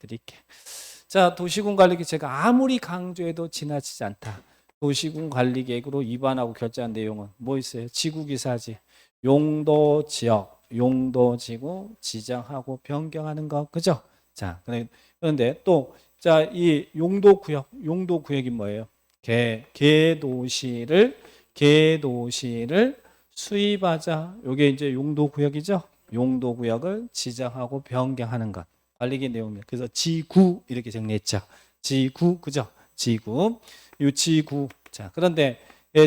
드릴게. 자, 도시군 관리계획 제가 아무리 강조해도 지나치지 않다. 도시군 관리계획으로 위반하고 결정한 내용은 뭐 있어요? 지구기사지. 용도 지역, 용도 지구 지정하고 변경하는 거. 그죠? 자, 그런데 또 자, 이 용도 구역이 뭐예요? 개도시를 수입하자. 요게 이제 용도 구역이죠. 용도 구역을 지정하고 변경하는 것. 관리계 내용입니다. 그래서 지구 이렇게 정리했죠. 지구 그죠? 지구. 이 지구. 자, 그런데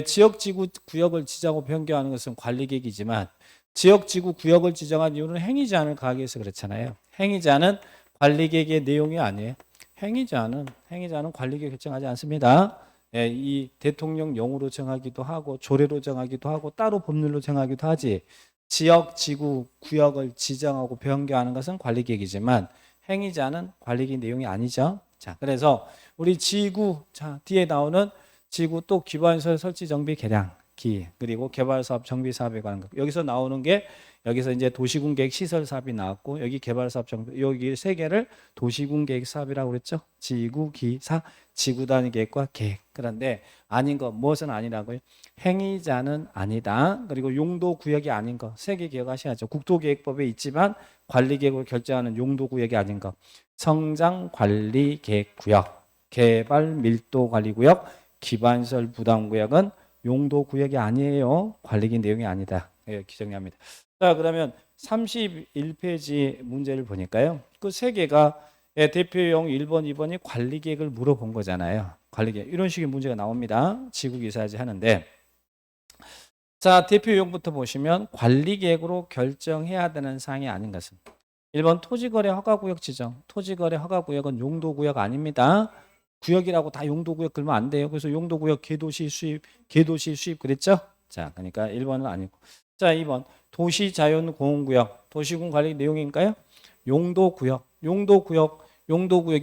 지역 지구 구역을 지정하고 변경하는 것은 관리계획이지만 지역 지구 구역을 지정한 이유는 행위자는 가하기위해서 그렇잖아요. 행위자는 관리계획의 내용이 아니에요. 행위자는 관리계획 결정하지 않습니다. 이 대통령령으로 정하기도 하고 조례로 정하기도 하고 따로 법률로 정하기도 하지. 지역 지구 구역을 지정하고 변경하는 것은 관리계획이지만 행위자는 관리계획 내용이 아니죠. 자, 그래서 우리 지구 자 뒤에 나오는 지구 또 기반시설 설치 정비 개량 기 그리고 개발사업 정비 사업에 관한 것 여기서 나오는 게 여기서 이제 도시군 계획 시설 사업이 나왔고 여기 개발사업 정비 여기 세 개를 도시군 계획 사업이라고 그랬죠. 지구 기사 지구 단위 계획과 계획. 그런데 아닌 거 무엇은 아니라고요? 행위자는 아니다. 그리고 용도 구역이 아닌 거 세 개 기억하셔야죠. 국토계획법에 있지만 관리계획을 결정하는 용도 구역이 아닌 거. 성장 관리 계획 구역, 개발 밀도 관리 구역, 기반시설 부담 구역은 용도 구역이 아니에요. 관리계획 내용이 아니다. 예, 정리합니다. 자, 그러면 31페이지 문제를 보니까요. 그 세 개가 대표용 1번, 2번이 관리계획을 물어본 거잖아요. 관리계획. 이런 식의 문제가 나옵니다. 지구기사지 하는데. 자, 대표용부터 보시면 관리계획으로 결정해야 되는 사항이 아닌 것은 1번 토지거래 허가구역 지정. 토지거래 허가구역은 용도구역 아닙니다. 구역이라고 다 용도구역 걸면 안 돼요. 그래서 용도구역 개도시 수입 그랬죠? 자, 그러니까 1번은 아니고. 자, 2번 도시자연공원구역. 도시군 관리 내용인가요? 용도구역이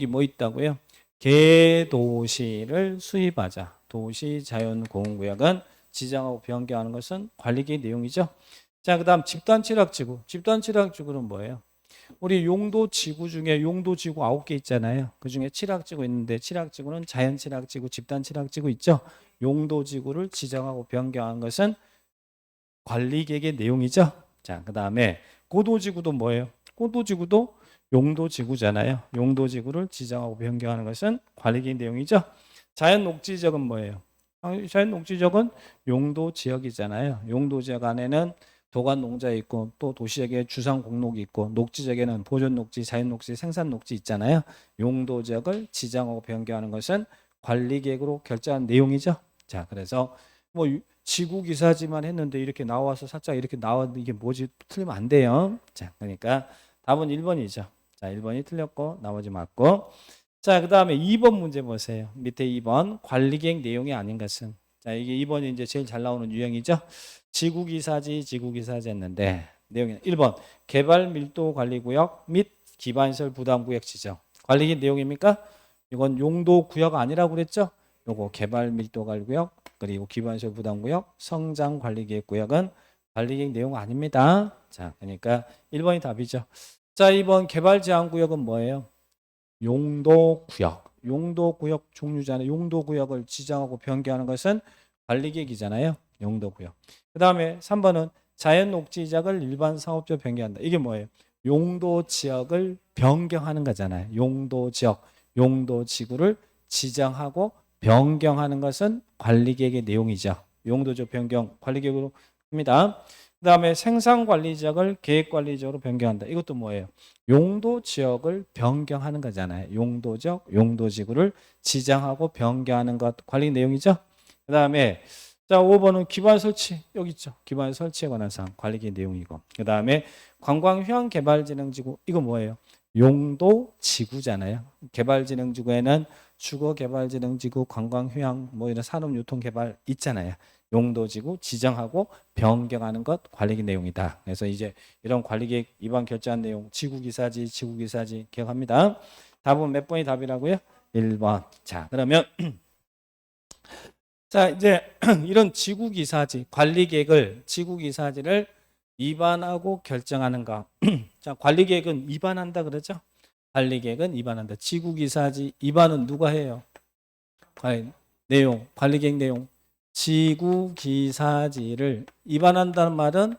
뭐 있다고요? 개도시를 수입하자. 도시자연공원구역은 지정하고 변경하는 것은 관리계획 내용이죠. 자, 그 다음 집단취락지구. 집단취락지구는 뭐예요? 우리 용도지구 중에 용도지구 9개 있잖아요. 그 중에 취락지구 있는데 취락지구는 자연취락지구, 집단취락지구 있죠. 용도지구를 지정하고 변경한 것은 관리계획의 내용이죠. 자, 그 다음에 고도지구도 뭐예요? 고도지구도 용도지구잖아요. 용도지구를 지정하고 변경하는 것은 관리계획 내용이죠. 자연녹지지역은 뭐예요? 자연녹지지역은 용도지역이잖아요. 용도지역 안에는 도관 농자 있고 또 도시지역에 주상 공록이 있고 녹지지역에는 보존 녹지, 자연 녹지, 생산 녹지 있잖아요. 용도 지역을 지정하고 변경하는 것은 관리계획으로 결정한 내용이죠. 자, 그래서 뭐 지구 기사지만 했는데 이렇게 나와서 살짝 이렇게 나왔는데 이게 뭐지? 틀리면 안 돼요. 자, 그러니까 답은 1번이죠. 자, 1번이 틀렸고 나머지 맞고. 자, 그다음에 2번 문제 보세요. 밑에 2번 관리계획 내용이 아닌 것은 자, 이게 2번이 이제 제일 잘 나오는 유형이죠. 지구기사지 했는데 내용이 1번 개발 밀도 관리구역 및 기반시설 부담구역 지정 관리계획 내용입니까? 이건 용도 구역 아니라고 그랬죠? 요거 개발 밀도 관리구역 그리고 기반시설 부담구역 성장 관리계획 구역은 관리계획 내용 아닙니다. 자, 그러니까 1번이 답이죠. 자, 2번 개발 제한 구역은 뭐예요? 용도구역 종류잖아요. 용도구역을 지정하고 변경하는 것은 관리계획이잖아요. 용도구역. 그 다음에 3번은 자연녹지지역을 일반 상업지역으로 변경한다. 이게 뭐예요? 용도지역을 변경하는 거잖아요. 용도지역, 용도지구를 지정하고 변경하는 것은 관리계획의 내용이죠. 용도지역 변경 관리계획으로 합니다. 그 다음에 생산관리지역을 계획관리지역으로 변경한다. 이것도 뭐예요? 용도지역을 변경하는 거잖아요. 용도지역, 용도지구를 지정하고 변경하는 것 관리 내용이죠. 그 다음에 자 5번은 기반 설치 여기 있죠. 기반 설치에 관한 사항 관리계획 내용이고 그 다음에 관광휴양개발진흥지구 이거 뭐예요? 용도지구잖아요. 개발진흥지구에는 주거개발진흥지구, 관광휴양 뭐 이런 산업유통개발 있잖아요. 용도지구 지정하고 변경하는 것 관리계획 내용이다. 그래서 이제 이런 관리계획 위반 결정한 내용 지구기사지 기억합니다. 답은 몇 번이 답이라고요? 1번. 자, 그러면 자, 이제 이런 지구기사지를 위반하고 결정하는 거. 자, 관리계획은 위반한다 그러죠? 관리계획은 위반한다. 지구기사지 위반은 누가 해요? 내용, 관리계획 내용. 지구기사지를 위반한다는 말은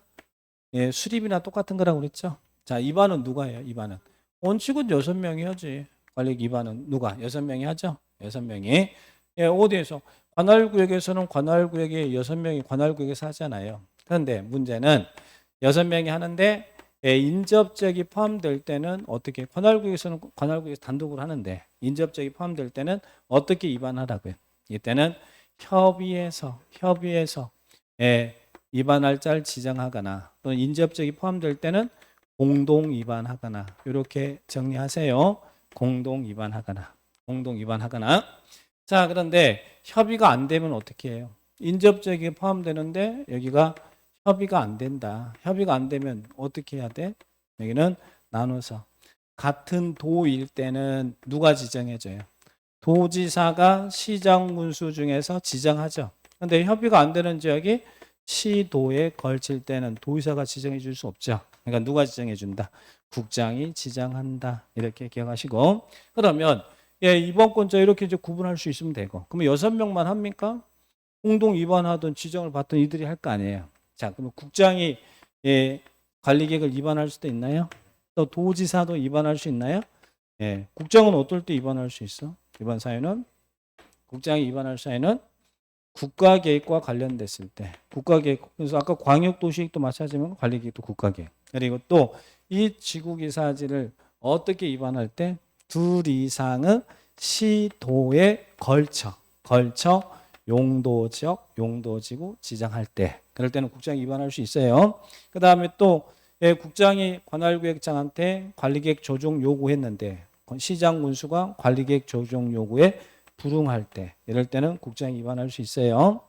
수립이나 똑같은 거라고 그랬죠. 자, 위반은 누가 해요? 위반은 원칙은 6명이 하지. 관리계획 위반은 누가? 6명이 하죠. 6명이. 어디에서? 관할구역에서는 관할구역에 6명이 관할구역에서 하잖아요. 그런데 문제는 6명이 하는데 인접적이 포함될 때는 어떻게? 관할구역에서는 관할구역에서 단독으로 하는데 인접적이 포함될 때는 어떻게 위반하라고요? 이때는 협의해서 위반할 자를 지정하거나 또는 인접적이 포함될 때는 공동 위반하거나 이렇게 정리하세요. 공동 위반하거나. 자, 그런데 협의가 안 되면 어떻게 해요? 인접적이 포함되는데 여기가 협의가 안 된다. 협의가 안 되면 어떻게 해야 돼? 여기는 나눠서 같은 도일 때는 누가 지정해줘요? 도지사가 시장 군수 중에서 지정하죠. 근데 협의가 안 되는 지역이 시도에 걸칠 때는 도지사가 지정해 줄 수 없죠. 그러니까 누가 지정해 준다? 국장이 지정한다. 이렇게 기억하시고. 그러면 위반권자 이렇게 이제 구분할 수 있으면 되고. 그러면 6명만 합니까? 공동 위반하든 지정을 받든 이들이 할 거 아니에요. 자, 그럼 국장이 관리계획을 위반할 수도 있나요? 또 도지사도 위반할 수 있나요? 국장은 어떨 때 위반할 수 있어? 이번 사유는 국장이 위반할 사유는 국가계획과 관련됐을 때. 국가계획. 그래서 아까 광역도시계획도 마찬가지면 관리계획도 국가계획. 그리고 또 이 지구기사지를 어떻게 위반할 때? 둘 이상의 시도에 걸쳐 용도지역, 용도지구 지정할 때. 그럴 때는 국장이 위반할 수 있어요. 그 다음에 또 국장이 관할구역장한테 관리계획 조정 요구했는데 시장 군수가 관리계획 조정 요구에 불응할 때, 이럴 때는 국장이 위반할 수 있어요.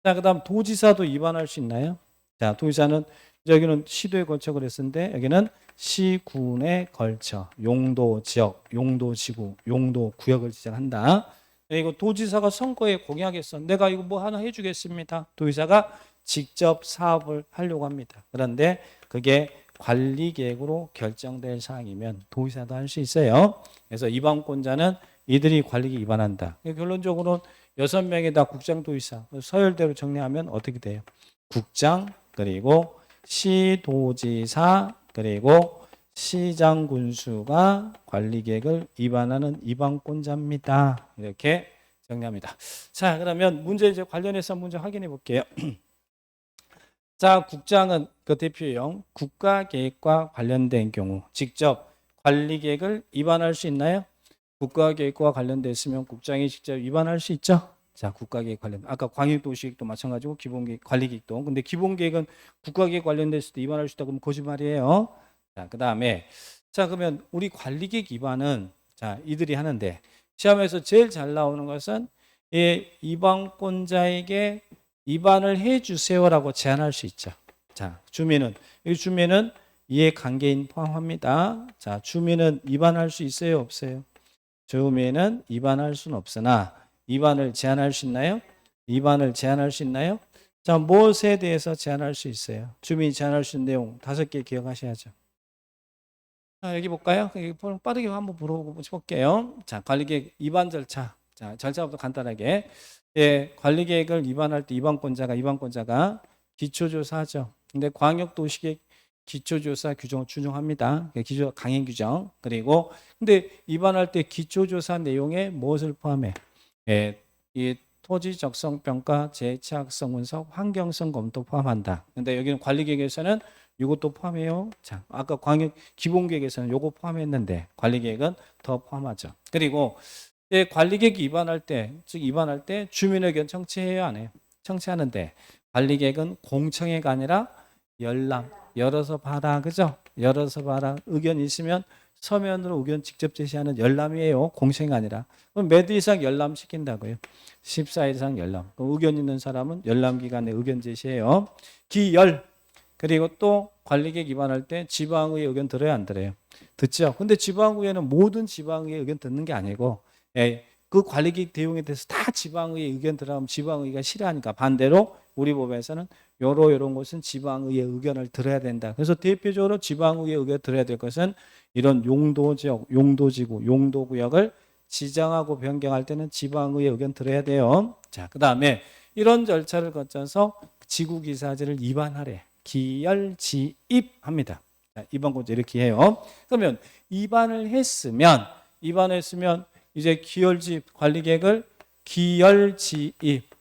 자, 그 다음 도지사도 위반할 수 있나요? 자, 도지사는 여기는 시도에 걸쳐 그랬는데 여기는 시군에 걸쳐 용도지역, 용도지구, 용도구역을 지정한다. 이거 도지사가 선거에 공약했어. 내가 이거 뭐 하나 해주겠습니다. 도지사가 직접 사업을 하려고 합니다. 그런데 그게 관리계획으로 결정될 사항이면 도지사도 할 수 있어요. 그래서 위반권자는 이들이 관리계획 위반한다. 결론적으로는 6명이 다 국장 도지사. 서열대로 정리하면 어떻게 돼요? 국장, 그리고 시도지사, 그리고 시장 군수가 관리계획을 위반하는 위반권자입니다. 이렇게 정리합니다. 자, 그러면 문제 이제 관련해서 문제 확인해 볼게요. 자, 국장은 그 대표형 국가계획과 관련된 경우 직접 관리계획을 위반할 수 있나요? 국가계획과 관련됐으면 국장이 직접 위반할 수 있죠. 자, 국가계획 관련. 아까 광역도시계획도 마찬가지고 기본계획, 관리계획도. 근데 기본계획은 국가계획 관련됐을 때 위반할 수 있다고 하면 거짓말이에요. 자, 그다음에 자, 그러면 우리 관리계획 위반은 자, 이들이 하는데 시험에서 제일 잘 나오는 것은 위반권자에게 위반을 해 주세요라고 제안할 수 있죠. 자, 주민은 이 주민은 이해관계인 포함합니다. 자, 주민은 위반할 수 있어요, 없어요? 주민은 위반할 수는 없으나 위반을 제한할 수 있나요? 위반을 제한할 수 있나요? 자, 무엇에 대해서 제한할 수 있어요? 주민이 제한할 수 있는 내용 5개 기억하셔야죠. 자, 여기 볼까요? 여기 빠르게 한번 볼게요. 자, 관리계획 위반 절차. 자, 절차부터 간단하게. 관리계획을 위반할 때 위반권자가 기초조사하죠. 근데 광역도시계획 기초조사 규정을 준용합니다. 기초 강행 규정. 그리고 근데 위반할 때 기초조사 내용에 무엇을 포함해? 이 토지 적성 평가, 재취약성 분석, 환경성 검토 포함한다. 근데 여기는 관리계획에서는 이것도 포함해요. 자, 아까 광역 기본계획에서는 이거 포함했는데 관리계획은 더 포함하죠. 그리고 관리계획 위반할 때, 즉 위반할 때 주민 의견 청취해요, 안 해요? 청취하는데 관리계획은 공청회가 아니라 열어서 봐라, 그죠? 열어서 봐라. 의견 있으면 서면으로 의견 직접 제시하는 열람이에요. 공청회가 아니라. 그럼 몇 일 이상 열람 시킨다고요? 14일 이상 열람. 그럼 의견 있는 사람은 열람 기간에 의견 제시해요. 기열. 그리고 또 관리계획 위반할 때 지방의 의견 들어야 안 들어요? 듣죠. 근데 지방의회는 모든 지방의 의견 듣는 게 아니고 그 관리계획 대응에 대해서 다 지방의 의견 들어가면 지방의회가 싫어하니까 반대로 우리 법에서는 요런 것은 지방의회 의견을 들어야 된다. 그래서 대표적으로 지방의회 의견을 들어야 될 것은 이런 용도지역, 용도지구, 용도구역을 지정하고 변경할 때는 지방의회 의견 들어야 돼요. 자, 그 다음에 이런 절차를 거쳐서 지구기사지를 입안하래. 기열지입합니다. 자, 입안 공제 이렇게 해요. 그러면 입안을 했으면 이제 기열지입 관리계획을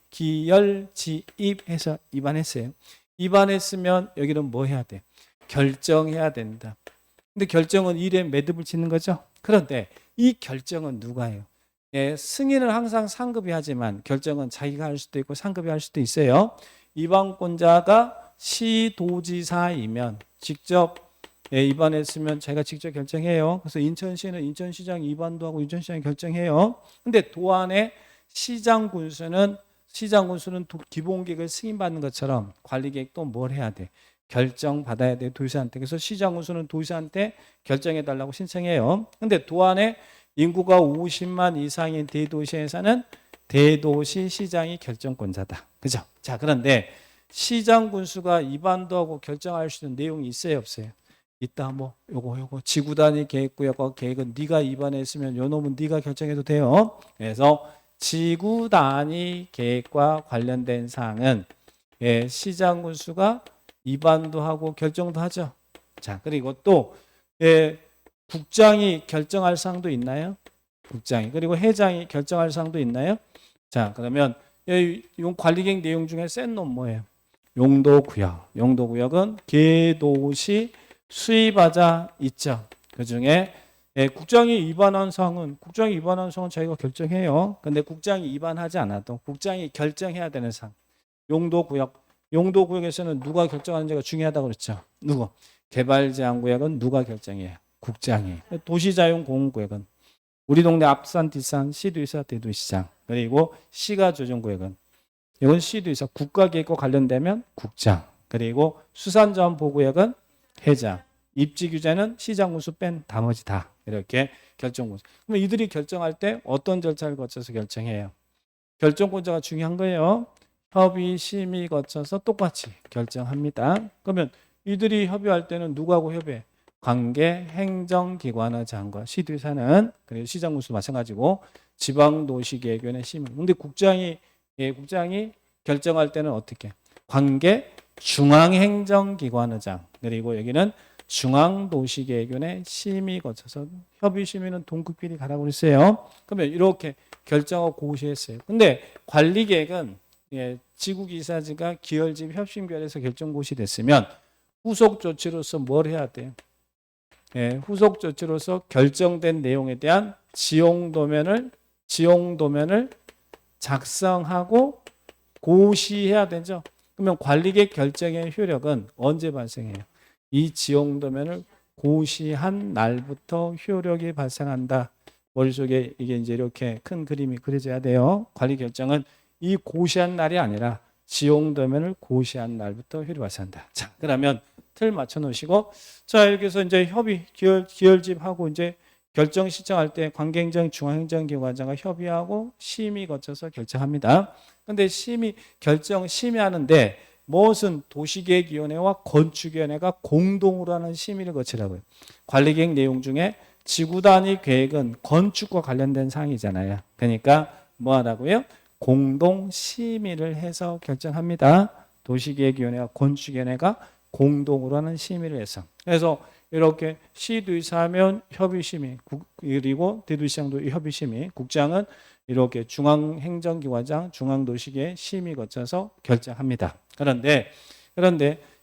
기열지입해서 입안했어요. 입안했으면 여기는 뭐 해야 돼? 결정해야 된다. 근데 결정은 일에 매듭을 짓는 거죠. 그런데 이 결정은 누가 해요? 예, 승인은 항상 상급이 하지만 결정은 자기가 할 수도 있고 상급이 할 수도 있어요. 입안권자가 시도지사이면 직접 입안했으면 자기가 직접 결정해요. 그래서 인천시는 인천시장이 입안도 하고 인천시장이 결정해요. 근데 도안의 시장군수는 기본계획을 승인받는 것처럼 관리계획도 뭘 해야 돼? 결정받아야 돼, 도시한테. 그래서 시장군수는 도시한테 결정해달라고 신청해요. 근데 도안에 인구가 50만 이상인 대도시에서는 대도시 시장이 결정권자다. 그죠? 자, 그런데 시장군수가 입안도 하고 결정할 수 있는 내용이 있어요, 없어요? 있다. 뭐 요거 지구 단위 계획구역과 계획은 네가 입안했으면 요 놈은 네가 결정해도 돼요. 그래서 지구 단위 계획과 관련된 사항은 시장군수가 입안도 하고 결정도 하죠. 자, 그리고 또 국장이 결정할 사항도 있나요? 국장이. 그리고 회장이 결정할 사항도 있나요? 자, 그러면 이 관리계획 내용 중에 센 놈 뭐예요? 용도구역. 용도구역은 개도시 수입하자 있죠. 그중에 국장이 입안한 사항은 자기가 결정해요. 근데 국장이 입안하지 않아도 국장이 결정해야 되는 사항. 용도구역에서는 누가 결정하는지가 중요하다고 그랬죠. 누구? 개발제한구역은 누가 결정해요? 국장이. 도시자용공원구역은 우리 동네 앞산, 뒷산, 시도의사, 대도시장. 그리고 시가 조정구역은 이건 시도의사, 국가계획과 관련되면 국장. 그리고 수산자원보호구역은 회장. 입지규제는 시장군수 뺀 나머지 다 이렇게 결정권자. 그러면 이들이 결정할 때 어떤 절차를 거쳐서 결정해요? 결정권자가 중요한 거예요. 협의, 심의 거쳐서 똑같이 결정합니다. 그러면 이들이 협의할 때는 누구하고 협의해? 관계 행정기관의 장관, 시도의사는 그리고 시장군수도 마찬가지고 지방도시계획위원회 심의. 근데 국장이 결정할 때는 어떻게? 관계 중앙행정기관의장 그리고 여기는 중앙도시계획위원회 심의 거쳐서 협의 심의는 동급끼리 가라고 그랬어요. 그러면 이렇게 결정하고 고시했어요. 근데 관리계획은 지구기사지가 기열집 협심결에서 결정 고시됐으면 후속 조치로서 뭘 해야 돼요? 후속 조치로서 결정된 내용에 대한 지용도면을 작성하고 고시해야 되죠. 그러면 관리계획 결정의 효력은 언제 발생해요? 이 지용도면을 고시한 날부터 효력이 발생한다. 머릿속에 이게 이제 이렇게 큰 그림이 그려져야 돼요. 관리 결정은 이 고시한 날이 아니라 지용도면을 고시한 날부터 효력이 발생한다. 자, 그러면 틀 맞춰 놓으시고, 자, 여기서 이제 협의, 기열집하고 이제 결정 신청할 때 관계행정 중앙행정기관장과 협의하고 심의 거쳐서 결정합니다. 근데 심의하는데 무엇은 도시계획위원회와 건축위원회가 공동으로 하는 심의를 거치라고요. 관리계획 내용 중에 지구단위 계획은 건축과 관련된 사항이잖아요. 그러니까 뭐 하라고요? 공동 심의를 해서 결정합니다. 도시계획위원회와 건축위원회가 공동으로 하는 심의를 해서. 그래서 이렇게 시도의사하면 협의심의, 그리고 대도시장도 협의심의, 국장은 이렇게 중앙행정기관장, 중앙도시계획 심의 거쳐서 결정합니다. 그런데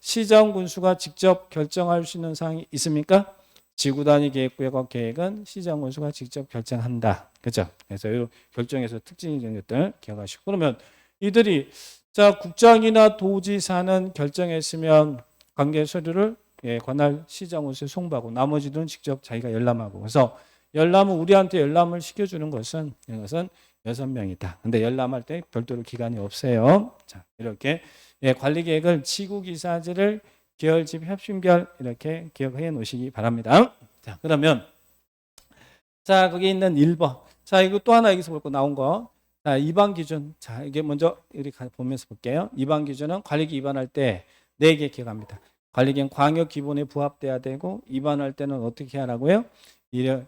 시장군수가 직접 결정할 수 있는 사항이 있습니까? 지구단위 계획구역과 계획은 시장군수가 직접 결정한다. 그죠? 그래서 이 결정에서 특징적인 것들 기억하시고. 그러면 이들이 자, 국장이나 도지사는 결정했으면 관계 서류를 관할 시장군수에 송부하고 나머지들은 직접 자기가 열람하고. 그래서 우리한테 열람을 시켜주는 것은 이것은 6명이다. 근데 열람할 때 별도로 기간이 없어요. 자, 이렇게 관리계획을 지구기사지를 계열집 협심결 이렇게 기억해 놓으시기 바랍니다. 자, 그러면 자, 거기 있는 1번. 자, 이거 또 하나 여기서 볼 거 나온 거. 자, 위반 기준. 자, 이게 먼저 우리 보면서 볼게요. 위반 기준은 관리계획 위반할 때 4개 기억합니다. 관리계획 광역 기본에 부합돼야 되고 위반할 때는 어떻게 하라고요?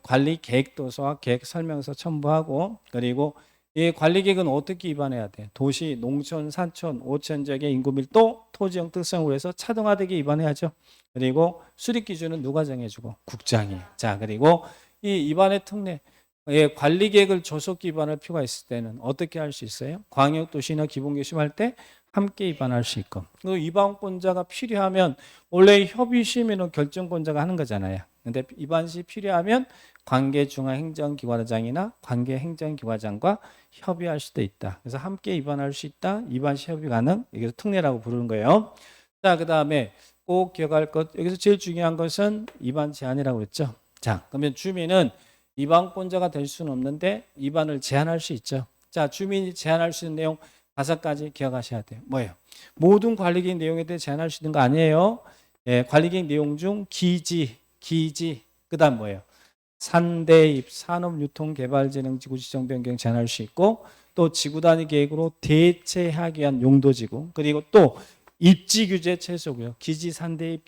관리 계획 도서와 계획 설명서 첨부하고 그리고 이 관리계획은 어떻게 위반해야 돼? 도시, 농촌, 산촌, 5천 지역의 인구 밀도, 토지형 특성으로 해서 차등화되게 위반해야죠. 그리고 수립 기준은 누가 정해주고? 국장이. 자, 그리고 이 위반의 특례. 예, 관리계획을 조속 위반할 필요가 있을 때는 어떻게 할 수 있어요? 광역도시나 기본교심할 때 함께 위반할 수 있고 그 위반권자가 필요하면 원래 협의심에는 결정권자가 하는 거잖아요. 근데 위반 시 필요하면 관계중앙행정기관장이나 관계행정기관장과 협의할 수도 있다. 그래서 함께 위반할 수 있다. 위반 시 협의 가능. 이게 특례라고 부르는 거예요. 자, 그 다음에 꼭 기억할 것 여기서 제일 중요한 것은 위반 제한이라고 그랬죠. 자, 그러면 주민은 위반권자가 될 수는 없는데 위반을 제한할 수 있죠. 자, 주민이 제한할 수 있는 내용 5가지 기억하셔야 돼요. 뭐예요? 모든 관리계획 내용에 대해 제한할 수 있는 거 아니에요. 예, 관리계획 내용 중 기지, 그 다음 뭐예요? 산대입, 산업유통개발진흥지구 지정 변경 제한할 수 있고 또 지구단위 계획으로 대체하기 위한 용도지구 그리고 또 입지규제 최소고요. 기지 산대입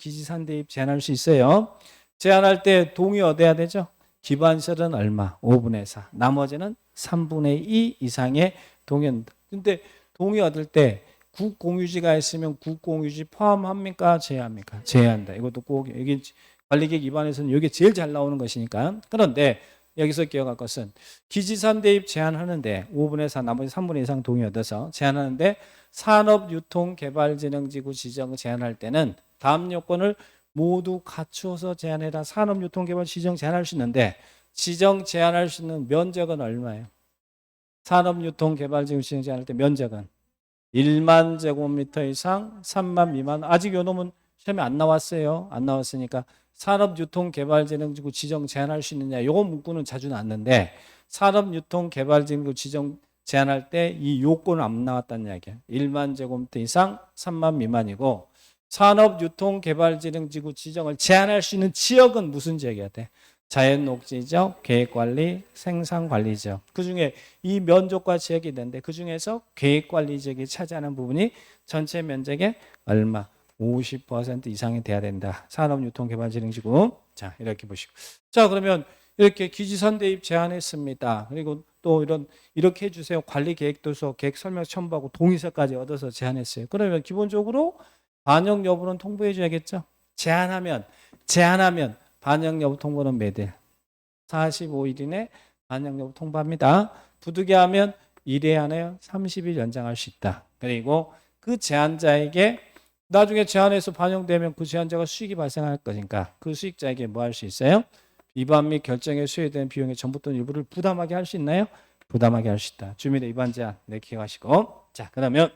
제한할 수 있어요. 제한할 때 동의 얻어야 되죠. 기반시설은 얼마? 5분의 4. 나머지는 3분의 2 이상의 동의한다. 근데 동의 얻을 때 국공유지가 있으면 국공유지 포함합니까? 제외합니까? 제외한다. 이것도 꼭 여기 관리계획 위반에서는 이게 제일 잘 나오는 것이니까. 그런데 여기서 기억할 것은 기지산 대입 제한하는데 5분의 4 나머지 3분의 2 이상 동의 얻어서 제한하는데 산업유통개발진흥지구 지정 제한할 때는 다음 요건을 모두 갖추어서 제한해라. 산업유통개발 지정 제한할 수 있는데 지정 제한할 수 있는 면적은 얼마예요? 산업유통개발지구 지정 제한할 때 면적은 1만 제곱미터 이상 3만 미만. 아직 요 놈은 시험에 안 나왔어요. 안 나왔으니까 산업유통개발진흥지구 지정 제한할 수 있느냐. 요거 문구는 자주 나왔는데 산업유통개발진흥지구 지정 제한할 때 이 요건은 안 나왔다는 이야기예요. 1만 제곱미터 이상 3만 미만이고 산업유통개발진흥지구 지정을 제한할 수 있는 지역은 무슨 지역이어야 돼? 자연녹지지역, 계획관리, 생산관리지역. 그중에 이 면적과 지역이 있는데 그중에서 계획관리지역이 차지하는 부분이 전체 면적의 얼마? 50% 이상이 돼야 된다. 산업유통개발진흥지구. 자, 이렇게 보시고. 자, 그러면 이렇게 기지선 대입 제한했습니다. 그리고 또 이렇게 해주세요. 관리계획도서, 계획설명 첨부하고 동의서까지 얻어서 제한했어요. 그러면 기본적으로 반영 여부는 통보해 줘야겠죠. 제한하면 반영 여부 통보는 매달 45일 이내 반영 여부 통보합니다. 부득이 하면 1회 안에 30일 연장할 수 있다. 그리고 그 제한자에게 나중에 제한해서 반영되면 그 제한자가 수익이 발생할 거니까 그 수익자에게 뭐 할 수 있어요? 위반 및 결정에 수여되는 비용의 전부 또는 일부를 부담하게 할 수 있나요? 부담하게 할 수 있다. 주민의 위반 제한 네, 기억하시고. 자, 그러면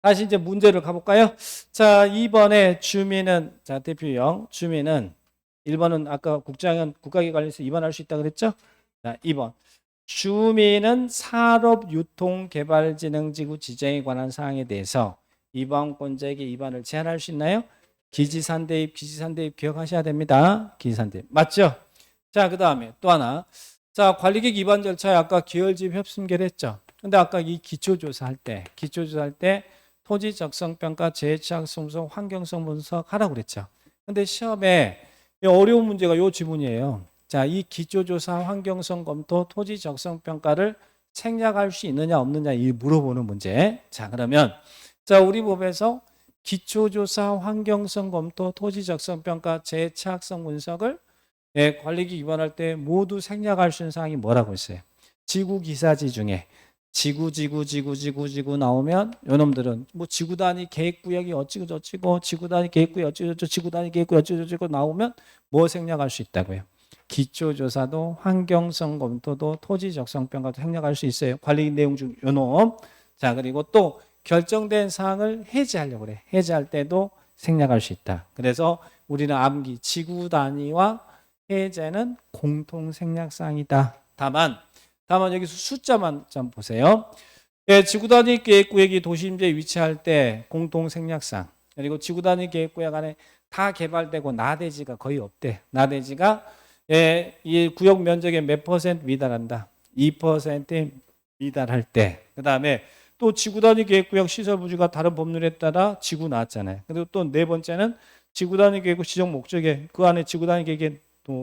다시 이제 문제를 가볼까요? 자, 2번에 주민은, 자, 대표형, 주민은, 1번은 아까 국장은 국가기관에서 위반할 수 있다고 그랬죠? 자, 2번. 주민은 산업유통개발진흥지구 지정에 관한 사항에 대해서 위반권자에게 위반을 제한할 수 있나요? 기지산대입 기억하셔야 됩니다. 기지산대입. 맞죠? 자, 그 다음에 또 하나. 자, 관리계획 위반 절차에 아까 기혈집 협심계를 했죠? 근데 아까 이 기초조사할 때 토지 적성평가, 재해취약 분석, 환경성 분석 하라고 그랬죠. 근데 시험에 어려운 문제가 이 지문이에요. 자, 이 기초조사, 환경성 검토, 토지 적성평가를 생략할 수 있느냐 없느냐 이 물어보는 문제. 자, 그러면 자, 우리 법에서 기초조사, 환경성 검토, 토지 적성평가, 재해취약성 분석을 관리계획 위반할 때 모두 생략할 수 있는 사항이 뭐라고 했어요? 지구기사지 중에 지구 나오면 요놈들은 뭐 지구단위 계획구역이 어찌고 지구단위 계획구역 지구단위 계획구역 어찌고 나오면 뭐 생략할 수 있다고요? 기초조사도 환경성 검토도 토지 적성평가도 생략할 수 있어요. 관리 내용 중 요놈. 자, 그리고 또 결정된 사항을 해제하려고 그래. 해제할 때도 생략할 수 있다. 그래서 우리는 암기 지구단위와 해제는 공통 생략 사항이다. 다만 여기서 숫자만 좀 보세요. 예, 지구단위 계획구역이 도시임지에 위치할 때 공통 생략상 그리고 지구단위 계획구역 안에 다 개발되고 나대지가 거의 없대. 나대지가 이 구역 면적의 몇 퍼센트 미달한다. 2%, 미달할 때. 그다음에 또 지구단위 계획구역 시설 부지가 다른 법률에 따라 지구 나왔잖아요. 그리고 또 네 번째는 지구단위 계획구 지정 목적에 그 안에 지구단위 계획에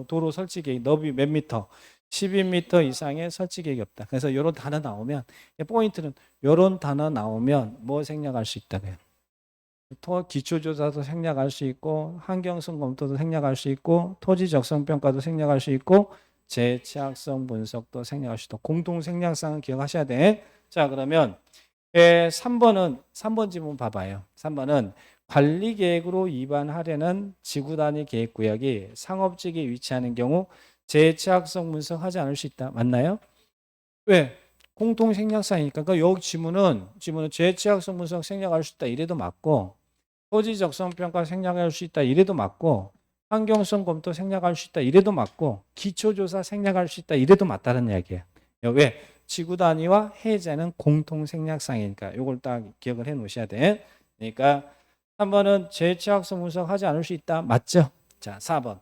도로 설치 계획 너비 몇 미터 12m 이상의 설치 계획이 없다. 그래서 이런 단어 나오면 포인트는 이런 단어 나오면 뭐 생략할 수 있다고요. 기초조사도 생략할 수 있고 환경성 검토도 생략할 수 있고 토지 적성평가도 생략할 수 있고 재취약성 분석도 생략할 수 있다. 공동 생략사항은 기억하셔야 돼. 자 그러면 3번 지문 봐봐요. 3번은 관리계획으로 위반하려는 지구단위 계획구역이 상업지역에 위치하는 경우 재취약성 분석하지 않을 수 있다. 맞나요? 왜? 공통 생략사항이니까. 그러니까 여기 지문은 재취약성 분석 생략할 수 있다. 이래도 맞고 토지 적성평가 생략할 수 있다. 이래도 맞고 환경성 검토 생략할 수 있다. 이래도 맞고 기초조사 생략할 수 있다. 이래도 맞다는 이야기예요. 왜? 지구 단위와 해제는 공통 생략상이니까 이걸 딱 기억을 해 놓으셔야 돼. 그러니까 3번은 재취약성 분석하지 않을 수 있다. 맞죠? 자, 4번.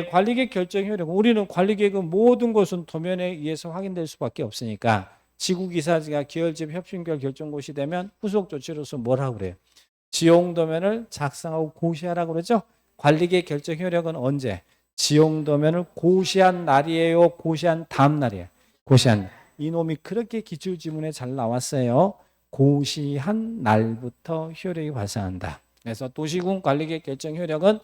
관리계획 결정 효력. 우리는 관리계획은 모든 것은 도면에 의해서 확인될 수밖에 없으니까 지구기사지가 기혈집 협심결 결정고시 되면 후속 조치로서 뭐라고 그래요? 지용도면을 작성하고 고시하라고 그러죠. 관리계획 결정 효력은 언제? 지용도면을 고시한 날이에요? 고시한 다음 날이에요? 고시한. 이놈이 그렇게 기출지문에 잘 나왔어요. 고시한 날부터 효력이 발생한다. 그래서 도시군 관리계획 결정 효력은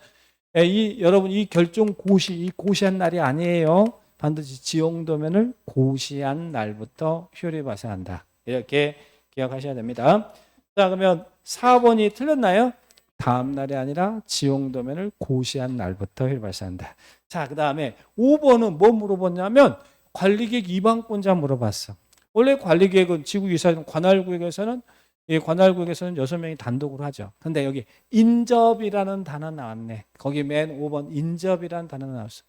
여러분 이 결정 이 고시한 날이 아니에요. 반드시 지용도면을 고시한 날부터 효력이 발생한다. 이렇게 기억하셔야 됩니다. 자 그러면 4번이 틀렸나요? 다음 날이 아니라 지용도면을 고시한 날부터 효력이 발생한다. 자 그 다음에 5번은 뭐 물어봤냐면 관리계획 위반권자 물어봤어. 원래 관리계획은 지구이사는 관할구역에서는 6명이 단독으로 하죠. 근데 여기 인접이라는 단어 나왔네. 거기 맨 5번 인접이라는 단어 나왔어.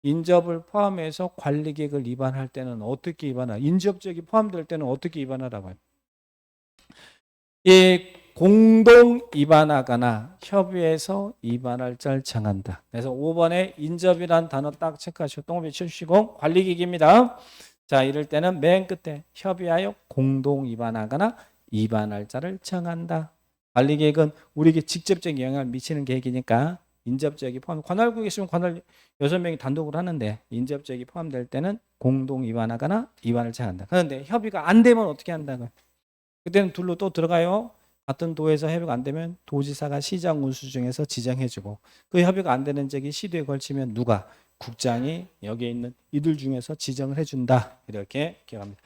인접을 포함해서 관리계획을 위반할 때는 어떻게 위반하라? 인접지역이 포함될 때는 어떻게 위반하라고 해요? 공동 위반하거나 협의해서 위반할 자를 정한다. 그래서 5번에 인접이라는 단어 딱 체크하시고 똥을 치우시고 관리계획입니다. 자, 이럴 때는 맨 끝에 협의하여 공동 위반하거나 위반할 자를 정한다. 관리계획은 우리에게 직접적인 영향을 미치는 계획이니까 인접지역이 포함. 관할구역에 있으면 관할 6명이 단독으로 하는데 인접지역이 포함될 때는 공동 위반하거나 위반을 정한다. 그런데 협의가 안 되면 어떻게 한다고? 그때는 둘로 또 들어가요. 같은 도에서 협의가 안 되면 도지사가 시장 운수 중에서 지정해주고 그 협의가 안 되는 적이 시도에 걸치면 누가? 국장이 여기에 있는 이들 중에서 지정을 해준다. 이렇게 기억합니다.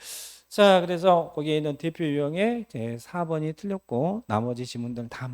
자, 그래서 거기에 있는 대표 유형의 4번이 틀렸고 나머지 지문들은 다